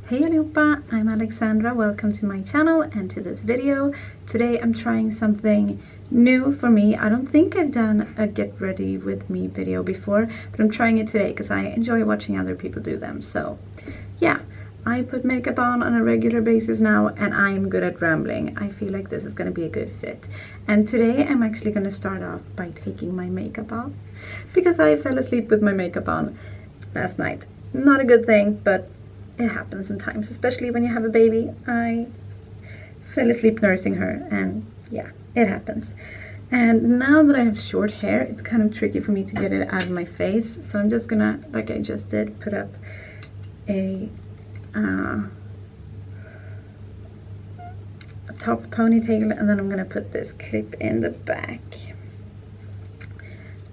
Hey allihopa, I'm Alexandra, welcome to my channel and to this video. Today I'm trying something new for me. I don't think I've done a get ready with me video before, but I'm trying it today because I enjoy watching other people do them. So yeah, I put makeup on a regular basis now and I'm good at rambling. I feel like this is going to be a good fit. And today I'm actually going to start off by taking my makeup off because I fell asleep with my makeup on last night. Not a good thing, but it happens sometimes, especially when you have a baby. I fell asleep nursing her and yeah, it happens. And now that I have short hair, it's kind of tricky for me to get it out of my face. So I'm just gonna, like I just did, put up a top ponytail, and then I'm gonna put this clip in the back.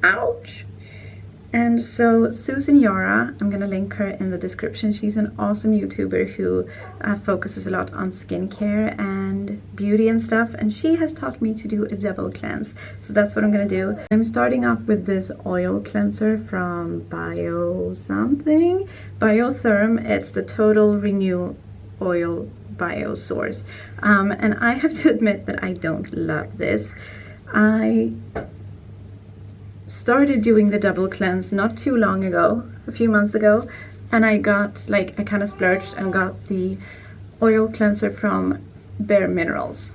Ouch! And so Susan Yara, I'm gonna link her in the description. She's an awesome YouTuber who focuses a lot on skincare and beauty and stuff, and she has taught me to do a double cleanse. So that's what I'm gonna do. I'm starting off with this oil cleanser from Biotherm. It's the Total Renew Oil Bio Source. And I have to admit that I don't love this. I started doing the double cleanse not too long ago, a few months ago, and I got, like, I kind of splurged and got the oil cleanser from bareMinerals.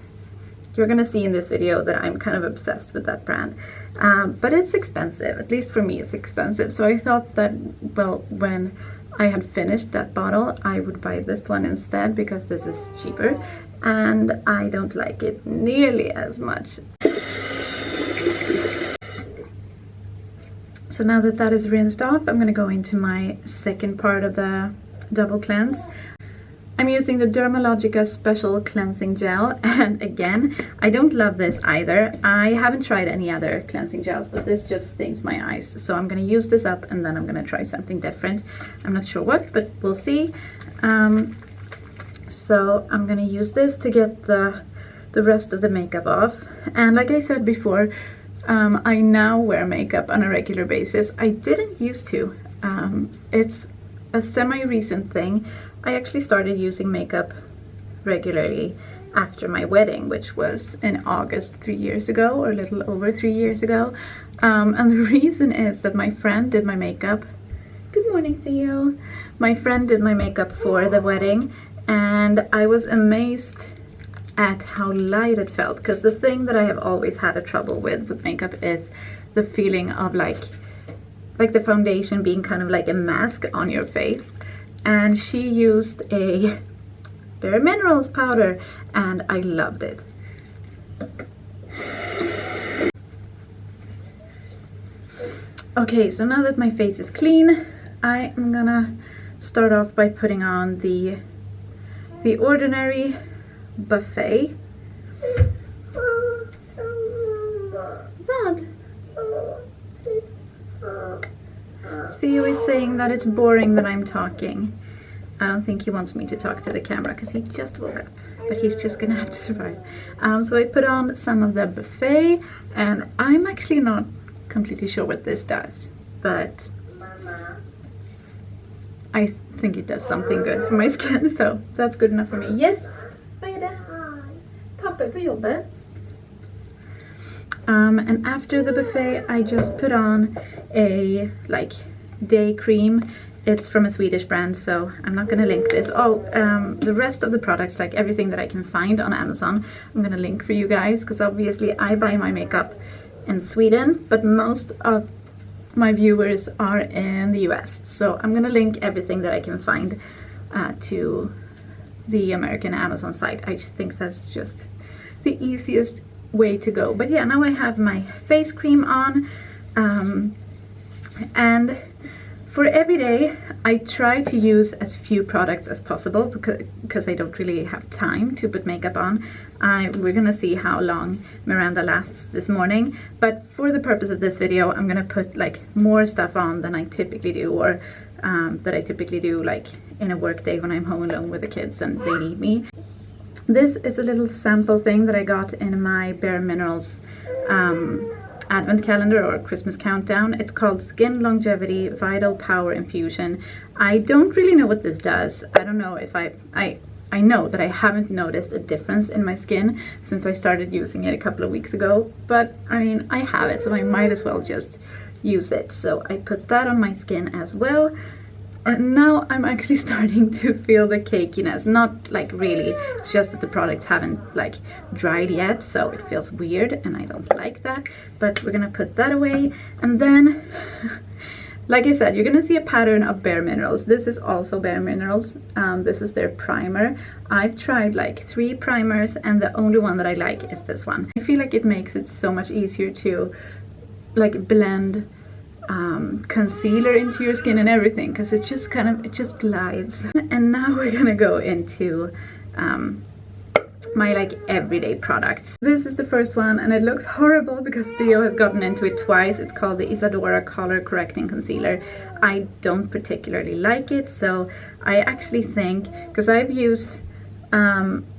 You're gonna see in this video that I'm kind of obsessed with that brand, but it's expensive. At least for me it's expensive, so I thought that, well, when I had finished that bottle I would buy this one instead because this is cheaper and I don't like it nearly as much. So now that that is rinsed off, I'm going to go into my second part of the double cleanse. I'm using the Dermalogica Special Cleansing Gel, and again, I don't love this either. I haven't tried any other cleansing gels, but this just stings my eyes. So I'm going to use this up and then I'm going to try something different. I'm not sure what, but we'll see. So I'm going to use this to get the rest of the makeup off. And like I said before, I now wear makeup on a regular basis. I didn't used to. It's a semi-recent thing. I actually started using makeup regularly after my wedding, which was in August 3 years ago, or a little over 3 years ago. And the reason is that my friend did my makeup. Good morning, Theo. My friend did my makeup for the wedding, and I was amazed at how light it felt, because the thing that I have always had a trouble with makeup is the feeling of like the foundation being kind of like a mask on your face. And she used a bareMinerals powder and I loved it. Okay, so now that my face is clean, I am gonna start off by putting on the Ordinary Buffet. Vad? Theo is saying that it's boring that I'm talking. I don't think he wants me to talk to the camera because he just woke up, but he's just gonna have to survive. So I put on some of the Buffet, and I'm actually not completely sure what this does, but I think it does something good for my skin, so that's good enough for me. Yes? Vad är det? Papper på jobbet. And after the Buffet, I just put on a day cream. It's from a Swedish brand, so I'm not gonna link this. The rest of the products, like everything that I can find on Amazon, I'm gonna link for you guys, because obviously I buy my makeup in Sweden, but most of my viewers are in the US, so I'm gonna link everything that I can find to the American Amazon site. I just think that's just the easiest way to go. But yeah, now I have my face cream on, and for every day I try to use as few products as possible because I don't really have time to put makeup on. We're gonna see how long Myranda lasts this morning, but for the purpose of this video I'm gonna put like more stuff on than I typically do, or that I typically do like in a work day when I'm home alone with the kids and they need me. This is a little sample thing that I got in my bareMinerals advent calendar or Christmas countdown. It's called Skin Longevity Vital Power Infusion. I don't really know what this does. I don't know if I know that I haven't noticed a difference in my skin since I started using it a couple of weeks ago, but I mean, I have it, so I might as well just use it. So I put that on my skin as well. And now I'm actually starting to feel the cakiness. Not like really, it's just that the products haven't like dried yet, so it feels weird and I don't like that. But we're gonna put that away, and then like I said, you're gonna see a pattern of bareMinerals. This is also bareMinerals. This is their primer. I've tried like 3 primers and the only one that I like is this one. I feel like it makes it so much easier to like blend concealer into your skin and everything, because it just it just glides. And now we're gonna go into my like everyday products. This is the first one and it looks horrible because Theo has gotten into it twice. It's called the Isadora Color Correcting Concealer. I don't particularly like it, so I actually think, because I've used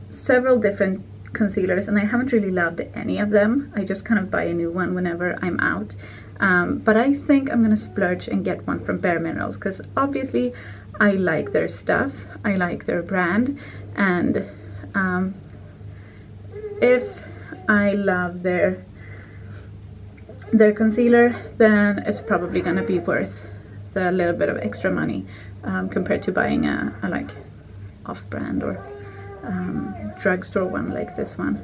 several different concealers and I haven't really loved any of them. I just kind of buy a new one whenever I'm out. But I think I'm gonna splurge and get one from bareMinerals, because obviously I like their stuff, I like their brand, and if I love their concealer, then it's probably gonna be worth the little bit of extra money compared to buying a like off-brand or drugstore one like this one.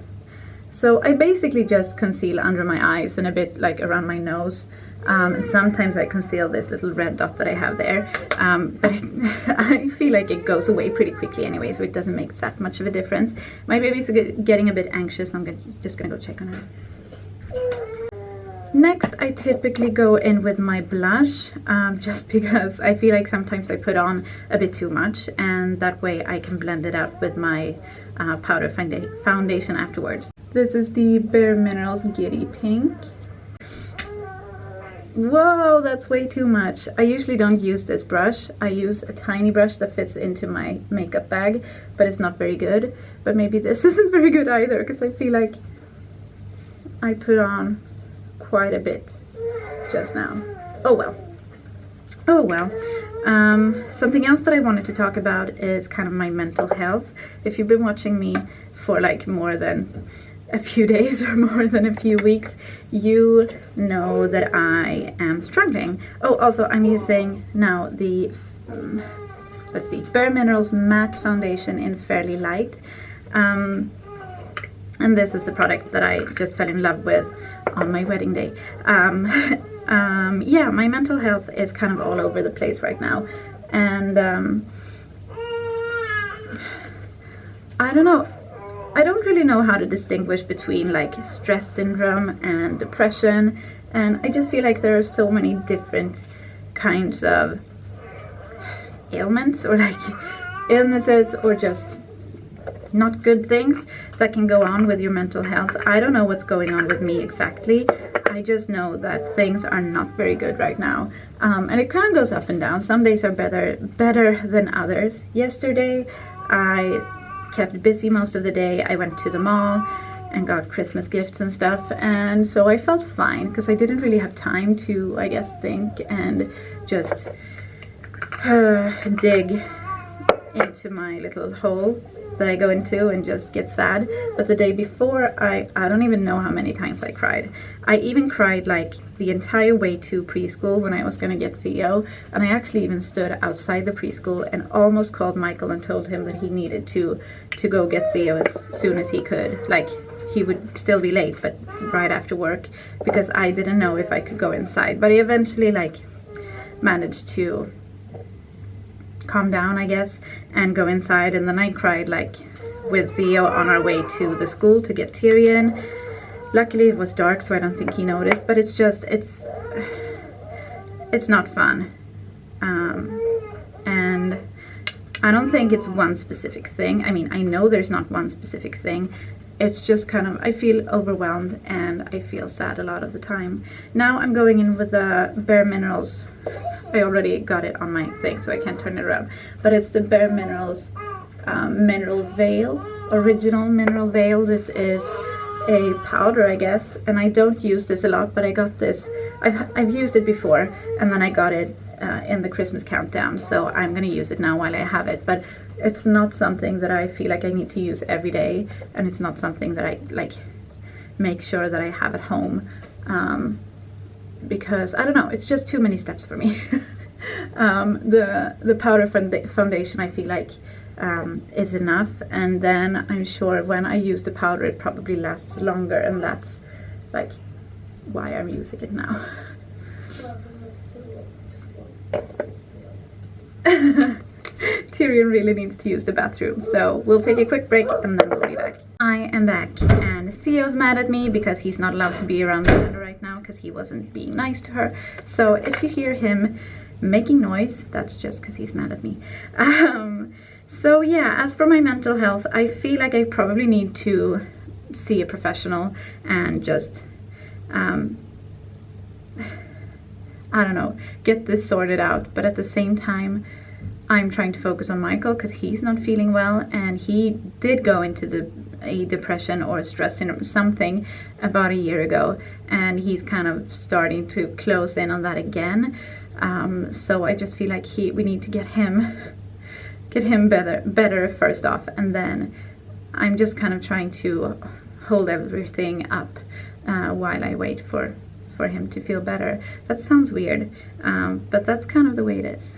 So I basically just conceal under my eyes and a bit like around my nose. And sometimes I conceal this little red dot that I have there. But I feel like it goes away pretty quickly anyway, so it doesn't make that much of a difference. My baby's getting a bit anxious, so I'm just gonna go check on her. Next, I typically go in with my blush, just because I feel like sometimes I put on a bit too much, and that way I can blend it out with my powder foundation afterwards. This is the bareMinerals Giddy Pink. Whoa, that's way too much. I usually don't use this brush. I use a tiny brush that fits into my makeup bag, but it's not very good. But maybe this isn't very good either, because I feel like I put on quite a bit just now. Oh well. Oh well. Something else that I wanted to talk about is kind of my mental health. If you've been watching me for like more than a few days or more than a few weeks, you know that I am struggling. Oh, also I'm using now the let's see, bareMinerals Matte Foundation in Fairly Light, and this is the product that I just fell in love with on my wedding day. Yeah, my mental health is kind of all over the place right now, and I don't know. I don't really know how to distinguish between like stress syndrome and depression, and I just feel like there are so many different kinds of ailments or like illnesses or just not good things that can go on with your mental health. I don't know what's going on with me exactly. I just know that things are not very good right now, and it kind of goes up and down. Some days are better than others. Yesterday I kept busy most of the day. I went to the mall and got Christmas gifts and stuff, and so I felt fine because I didn't really have time to, I guess, think and just dig into my little hole that I go into and just get sad. But the day before, I don't even know how many times I cried. I even cried like the entire way to preschool when I was gonna get Theo, and I actually even stood outside the preschool and almost called Michael and told him that he needed to go get Theo as soon as he could. Like, he would still be late, but right after work, because I didn't know if I could go inside. But I eventually like managed to calm down, I guess, and go inside, and then I cried like with Theo on our way to the school to get Tyrion. Luckily it was dark, so I don't think he noticed, but it's just, it's not fun. And I don't think it's one specific thing. I mean, I know there's not one specific thing. It's just kind of, I feel overwhelmed and I feel sad a lot of the time. Now I'm going in with the bareMinerals. I already got it on my thing, so I can't turn it around. But it's the bareMinerals Mineral Veil, Original Mineral Veil. This is a powder, I guess, and I don't use this a lot, but I got this. I've used it before, and then I got it in the Christmas countdown, so I'm gonna use it now while I have it. But it's not something that I feel like I need to use every day, and it's not something that I like make sure that I have at home, because I don't know, it's just too many steps for me. The powder foundation, I feel like is enough, and then I'm sure when I use the powder it probably lasts longer, and that's like why I'm using it now. Tyrion really needs to use the bathroom, so we'll take a quick break and then we'll be back. I am back, and Theo's mad at me because he's not allowed to be around Myranda right now because he wasn't being nice to her. So if you hear him making noise, that's just because he's mad at me. So yeah, as for my mental health, I feel like I probably need to see a professional and just I don't know, get this sorted out. But at the same time, I'm trying to focus on Michael because he's not feeling well, and he did go into a depression or stress syndrome, something, about a year ago, and he's kind of starting to close in on that again. So I just feel like we need to get him better first off, and then I'm just kind of trying to hold everything up while I wait for him to feel better. That sounds weird, but that's kind of the way it is.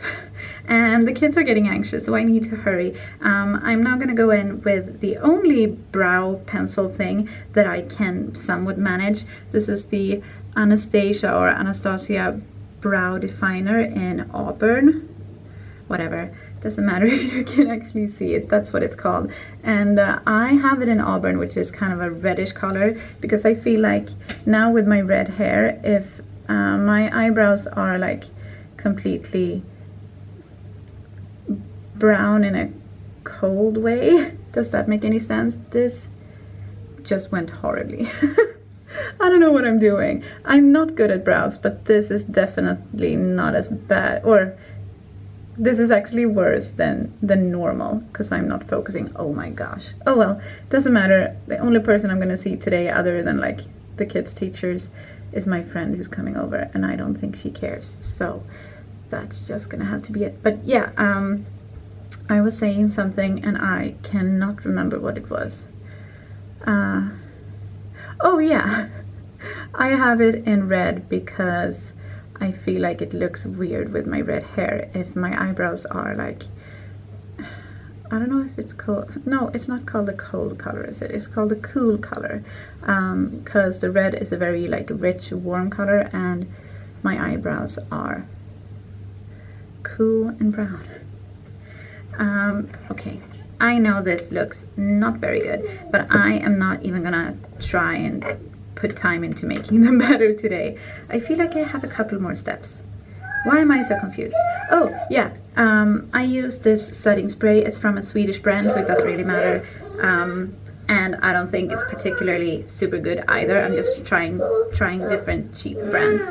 And the kids are getting anxious, so I need to hurry. I'm now gonna go in with the only brow pencil thing that I can somewhat manage. This is the Anastasia brow definer in Auburn. Whatever, doesn't matter if you can actually see it, that's what it's called. And I have it in Auburn, which is kind of a reddish color, because I feel like now with my red hair, if my eyebrows are like completely brown in a cold way, does that make any sense? This just went horribly. I don't know what I'm doing. I'm not good at brows, but this is definitely not as bad, or this is actually worse than normal because I'm not focusing. Oh my gosh. Oh well, doesn't matter. The only person I'm gonna see today other than like the kids' teachers is my friend who's coming over, and I don't think she cares. So that's just gonna have to be it. But yeah, I was saying something and I cannot remember what it was. Oh yeah, I have it in red because I feel like it looks weird with my red hair if my eyebrows are like, I don't know if it's called, no, it's not called a cold color, is it? It's called a cool color, because the red is a very like rich, warm color, and my eyebrows are cool and brown. Okay, I know this looks not very good, but I am not even gonna try and put time into making them better today. I feel like I have a couple more steps. Why am I so confused? Oh yeah, I use this setting spray. It's from a Swedish brand, so it doesn't really matter, and I don't think it's particularly super good either. I'm just trying different cheap brands.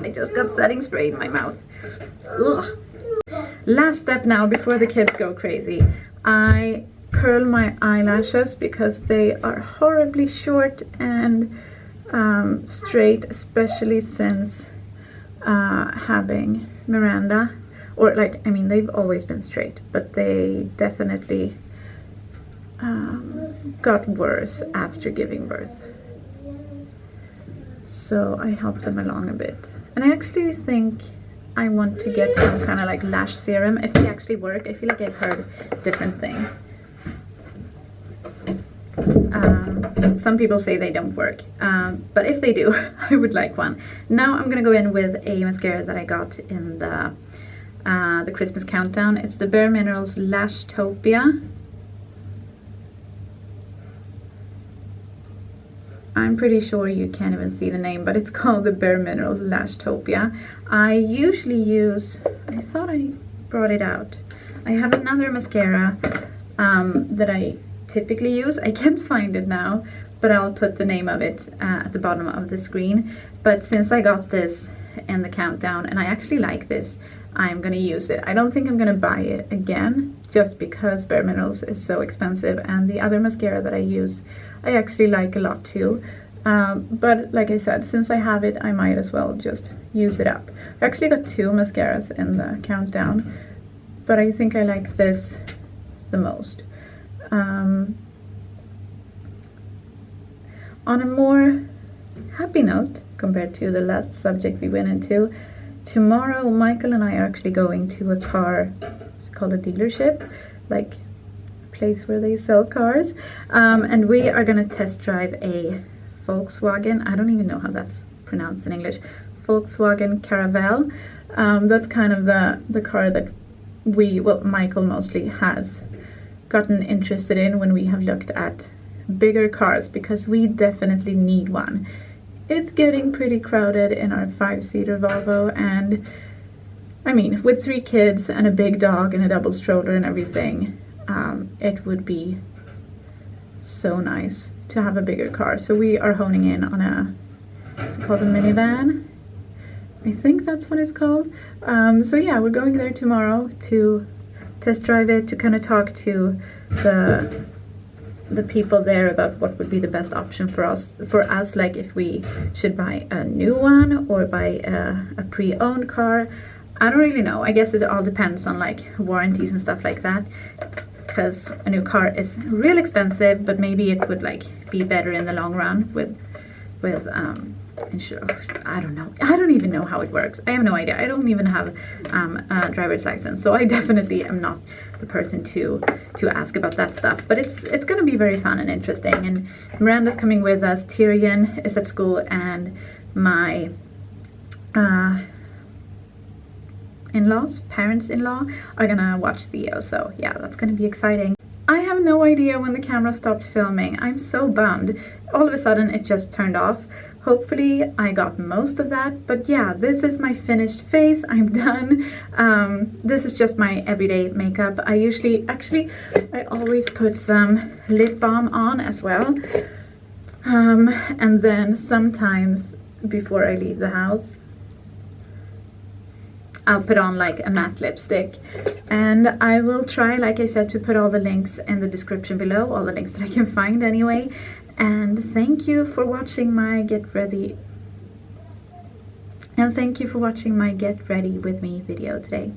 I just got setting spray in my mouth. Ugh. Last step now before the kids go crazy. I curl my eyelashes because they are horribly short and straight, especially since having Myranda. Or like, I mean, they've always been straight, but they definitely got worse after giving birth. So I helped them along a bit. And I actually think I want to get some kind of like lash serum, if they actually work. I feel like I've heard different things. Some people say they don't work, but if they do, I would like one. Now I'm gonna go in with a mascara that I got in the Christmas countdown. It's the bareMinerals Lashtopia. I'm pretty sure you can't even see the name, but it's called the bareMinerals Lashtopia. I usually use, I thought I brought it out. I have another mascara that I typically use. I can't find it now, but I'll put the name of it at the bottom of the screen. But since I got this in the countdown, and I actually like this, I'm gonna use it. I don't think I'm gonna buy it again, just because bareMinerals is so expensive, and the other mascara that I use I actually like a lot too. But like I said, since I have it, I might as well just use it up. I actually got 2 mascaras in the countdown, but I think I like this the most. On a more happy note, compared to the last subject we went into, tomorrow Michael and I are actually going to a car, it's called a dealership, like a place where they sell cars, and we are gonna test drive a Volkswagen, I don't even know how that's pronounced in English, Volkswagen Caravelle. That's kind of the car that Michael mostly has gotten interested in when we have looked at bigger cars, because we definitely need one. It's getting pretty crowded in our 5-seater Volvo, and I mean, with 3 kids and a big dog and a double stroller and everything, it would be so nice to have a bigger car. So we are honing in on it's called a minivan. I think that's what it's called. So yeah, we're going there tomorrow to test drive it, to kind of talk to the people there about what would be the best option for us, like if we should buy a new one or buy a pre-owned car. I don't really know. I guess it all depends on like warranties and stuff like that, because a new car is real expensive, but maybe it would like be better in the long run with insurance. I don't know. I don't even know how it works. I have no idea. I don't even have a driver's license, so I definitely am not the person to ask about that stuff. But it's gonna be very fun and interesting. And Myranda's coming with us. Tyrion is at school, and my parents-in-law are gonna watch Theo. So yeah, that's gonna be exciting. I have no idea when the camera stopped filming. I'm so bummed. All of a sudden it just turned off. Hopefully I got most of that, but yeah, this is my finished face. I'm done. This is just my everyday makeup. I always put some lip balm on as well. And then sometimes before I leave the house, I'll put on like a matte lipstick, and I will try, like I said, to put all the links in the description below, all the links that I can find anyway. And thank you for watching my get ready with me video today.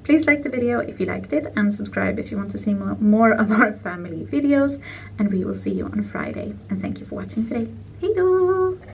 Please like the video if you liked it, and subscribe if you want to see more of our family videos, and we will see you on Friday. And thank you for watching today. Hey do!